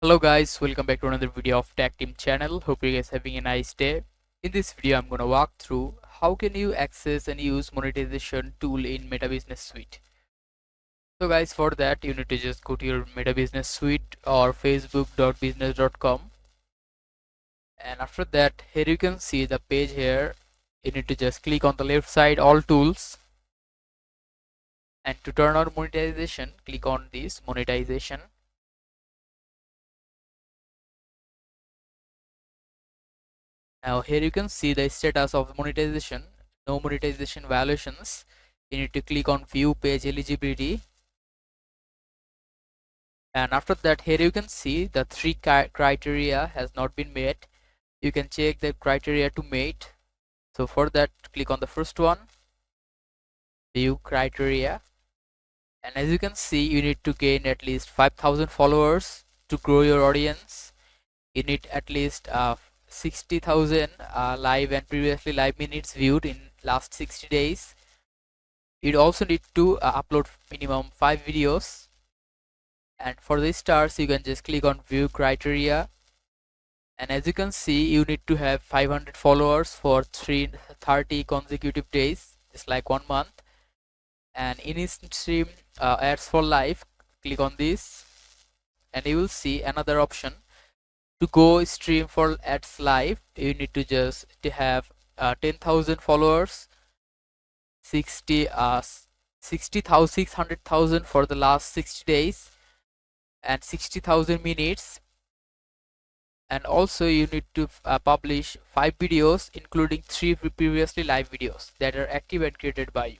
Hello guys, welcome back to another video of Tech Team channel. Hope you guys having a nice day. In this video I'm gonna walk through how can you access and use monetization tool in Meta Business Suite. So guys, for that you need to just go to your Meta Business Suite or facebook.business.com, and after that here you can see the page here. You need to just click on the left side all tools, and to turn on monetization click on this monetization. Now here you can see the status of monetization, no monetization violations. You need to click on view page eligibility, and after that here you can see the three criteria has not been met. You can check the criteria to meet. So for that click on the first one, view criteria, and as you can see you need to gain at least 5,000 followers to grow your audience. You need at least 60,000 live and previously live minutes viewed in last 60 days. You also need to upload minimum 5 videos, and for the stars you can just click on view criteria, and as you can see you need to have 500 followers for 330 consecutive days, just like 1 month. And in stream ads for live, click on this and you will see another option. To go stream for ads live you need to just have 10,000 followers, 600,000 for the last 60 days, and 60,000 minutes. And also you need to publish 5 videos including 3 previously live videos that are active and created by you.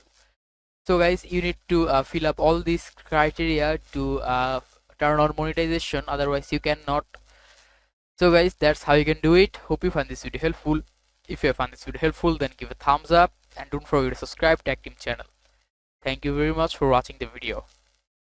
So guys, you need to fill up all these criteria to turn on monetization, otherwise you cannot. So guys, that's how you can do it. Hope you find this video helpful. If you found this video helpful, then give a thumbs up and don't forget to subscribe to Tech Team channel. Thank you very much for watching the video.